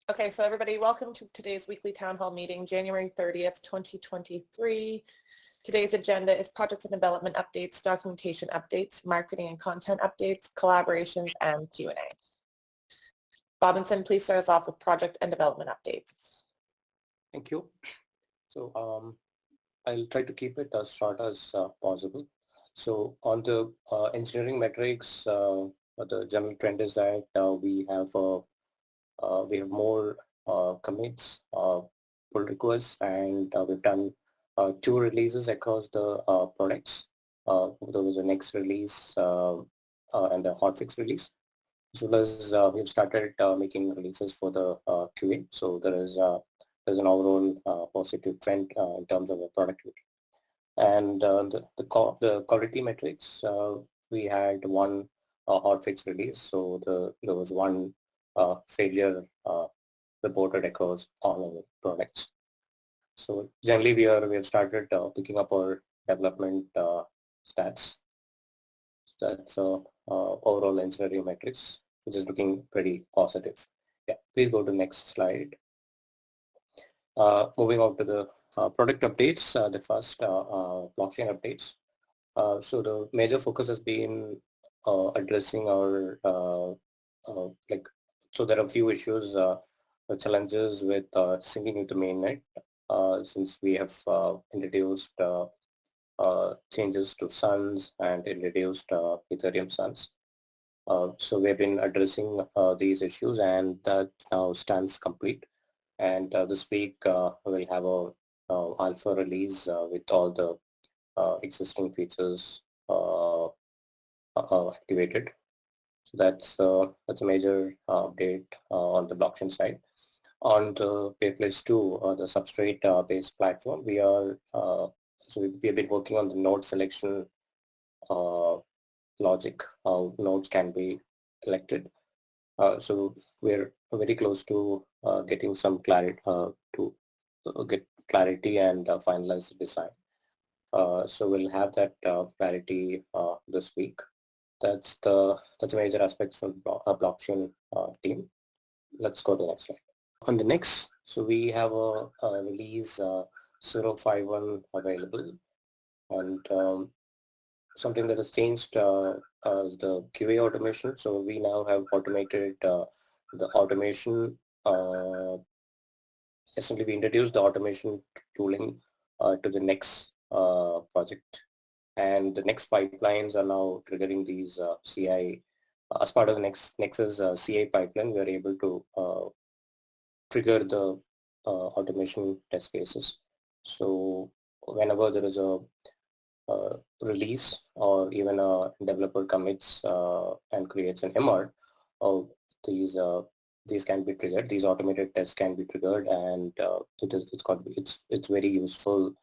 Okay, so everybody, welcome to today's weekly town hall meeting, January 30th, 2023. Today's agenda is projects and development updates, documentation updates, marketing and content updates, collaborations, and Q&A. Robinson, please start us off with project and development updates. Thank you. So I'll try to keep it as short as possible. So on the engineering metrics, the general trend is that we have more commits, pull requests, and we've done 2 releases across the products. There was a next release and a hotfix release, as well as we've started making releases for the QA. So there's an overall positive trend in terms of the productivity. And the quality metrics, we had one hotfix release, so there was one failure reported across all our products. So generally we have started picking up our development stats. That's overall engineering metrics, which is looking pretty positive. Yeah, please go to next slide. Moving on to the product updates, the first blockchain updates. So the major focus has been addressing our so there are a few issues, challenges with syncing with the mainnet, since we have introduced changes to SUNS and introduced Ethereum SUNS. So we've been addressing these issues, and that now stands complete. And this week we'll have a alpha release with all the existing features activated. So that's a major update on the blockchain side. On the Peerplays 2, the substrate based platform, we are so we have been working on the node selection logic, how nodes can be selected. So we're very close to getting some clarity to get clarity and finalize the design. So we'll have that clarity this week. That's a major aspect for the blockchain team. Let's go to the next slide. On the next, so we have a release 051 available, and something that has changed is the QA automation. So we now have automated the automation. Essentially, we introduced the automation tooling to the next project, and the next pipelines are now triggering these CI. As part of the Nexus CI pipeline, we are able to trigger the automation test cases. So whenever there is a release, or even a developer commits and creates an MR, these can be triggered. These automated tests can be triggered, and it's very useful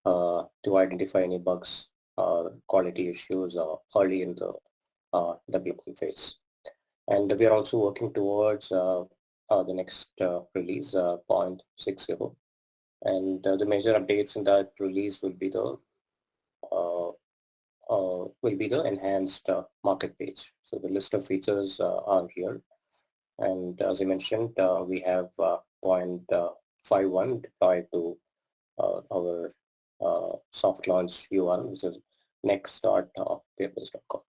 to identify any bugs or quality issues early in the development phase. And we are also working towards the next release, 0.60, and the major updates in that release will be the enhanced market page. So the list of features are here, and as I mentioned, we have 0.51 deployed to our soft launch URL, which is next.peerplays.com.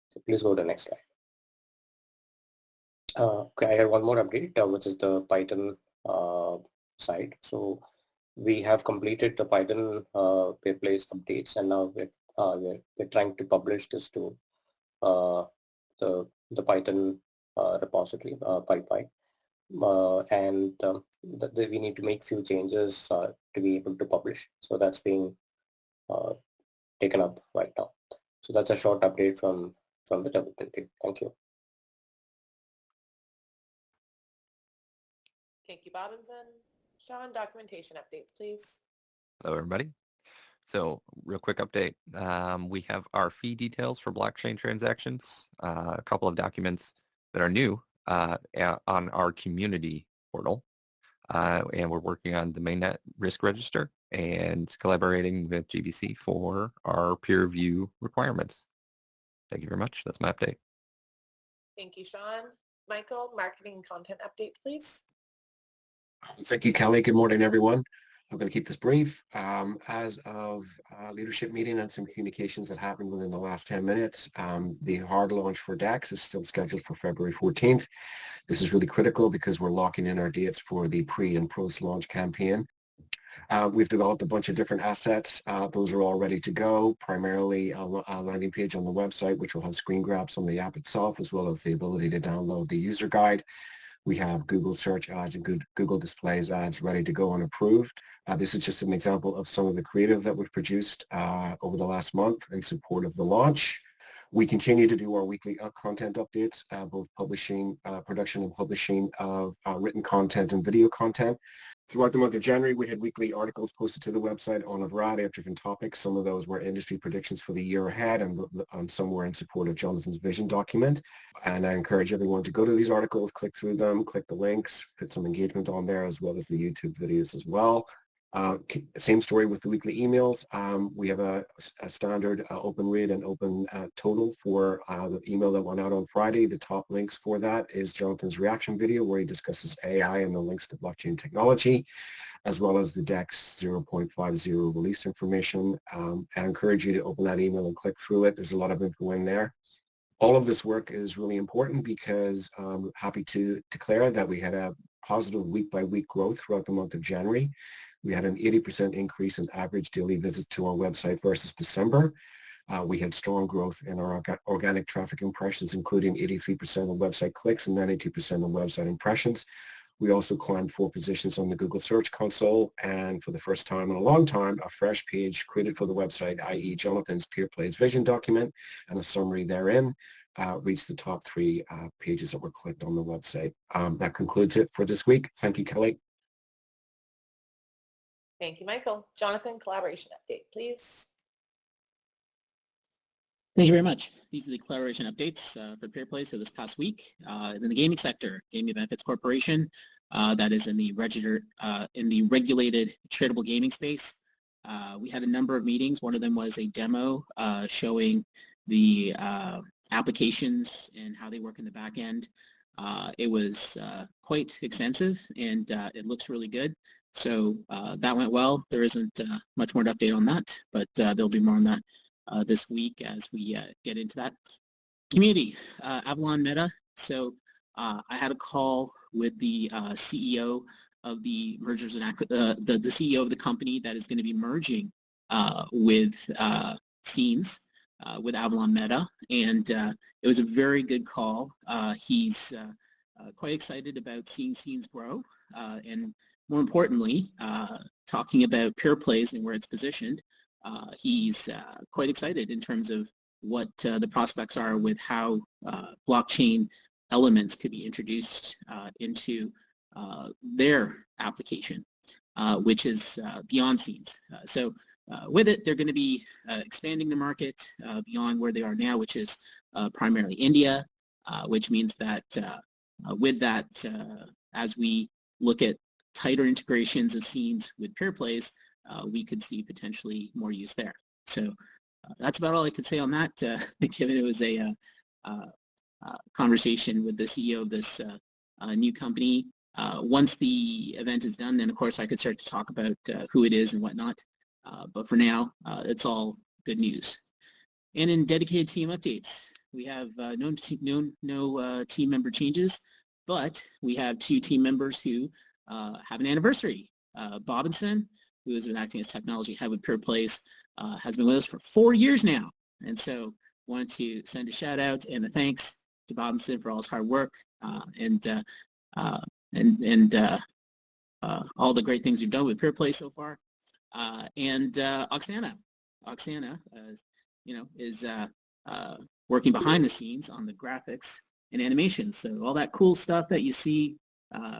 So please go to the next slide. Okay, I have one more update, which is the Python side. So we have completed the Python Peerplays updates, and now we're trying to publish this to the Python repository, PyPy, and we need to make few changes to be able to publish. So that's being taken up right now. So that's a short update from the development team. Thank you. Thank you, Robinson. Sean, documentation updates, please. Hello, everybody. So real quick update. We have our fee details for blockchain transactions, a couple of documents that are new on our community portal. And we're working on the mainnet risk register and collaborating with GBC for our peer review requirements. Thank you very much. That's my update. Thank you, Sean. Michael, marketing and content updates, please. Thank you, Kelly. Good morning, everyone. I'm going to keep this brief. As of leadership meeting and some communications that happened within the last 10 minutes, the hard launch for DEX is still scheduled for February 14th. This is really critical because we're locking in our dates for the pre and post launch campaign. We've developed a bunch of different assets. Those are all ready to go, primarily a landing page on the website, which will have screen grabs on the app itself, as well as the ability to download the user guide. We have Google search ads and Google displays ads ready to go and approved. This is just an example of some of the creative that we've produced over the last month in support of the launch. We continue to do our weekly content updates, both publishing, production and publishing of written content and video content. Throughout the month of January, we had weekly articles posted to the website on a variety of different topics. Some of those were industry predictions for the year ahead, and some were in support of Jonathan's vision document. And I encourage everyone to go to these articles, click through them, click the links, put some engagement on there, as well as the YouTube videos as well. Same story with the weekly emails. We have a standard open read and open total for the email that went out on Friday. The top links for that is Jonathan's reaction video where he discusses AI and the links to blockchain technology, as well as the DEX 0.50 release information. I encourage you to open that email and click through it. There's a lot of info in there. All of this work is really important because I'm happy to declare that we had a positive week-by-week growth throughout the month of January. We had an 80% increase in average daily visits to our website versus December. We had strong growth in our organic traffic impressions, including 83% of website clicks and 92% of website impressions. We also climbed 4 positions on the Google Search Console, and for the first time in a long time, a fresh page created for the website, i.e. Jonathan's Peerplays vision document and a summary therein, reached the top 3 pages that were clicked on the website. That concludes it for this week. Thank you, Kelly. Thank you, Michael. Jonathan, collaboration update, please. Thank you very much. These are the collaboration updates for Peerplays for this past week. In the gaming sector, Gaming Benefits Corporation, that is in the regulated charitable gaming space. We had a number of meetings. One of them was a demo showing the applications and how they work in the back end. It was quite extensive, and it looks really good. So that went well. There isn't much more to update on that, but there'll be more on that this week as we get into that. Community, Avalon Meta. So I had a call with the CEO of the mergers and the CEO of the company that is going to be merging with Scenes, with Avalon Meta, and it was a very good call. He's quite excited about seeing Scenes grow, and more importantly, talking about Peerplays and where it's positioned. He's quite excited in terms of what the prospects are with how blockchain elements could be introduced into their application, which is beyond Scenes. So with it, they're going to be expanding the market beyond where they are now, which is primarily India, which means that with that, as we look at tighter integrations of Scenes with Peerplays, we could see potentially more use there. So that's about all I could say on that, given it was a conversation with the CEO of this new company. Once the event is done, then of course I could start to talk about who it is and whatnot. But for now, it's all good news. And in dedicated team updates, we have no team member changes, but we have 2 team members who have an anniversary. Bobinson, who has been acting as technology head with Peerplays, has been with us for 4 years now. And so wanted to send a shout out and a thanks to Bobinson for all his hard work and all the great things you've done with Peerplays so far. And Oksana, is working behind the scenes on the graphics and animations. So all that cool stuff that you see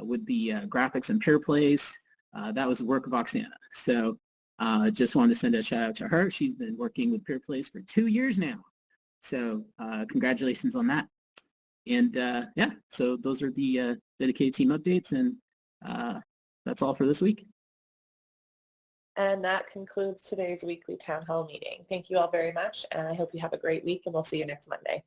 with the graphics and Peerplays, that was the work of Oksana. So just wanted to send a shout out to her. She's been working with Peerplays for 2 years now. So congratulations on that. And yeah, so those are the dedicated team updates, and that's all for this week. And that concludes today's weekly town hall meeting. Thank you all very much, and I hope you have a great week, and we'll see you next Monday.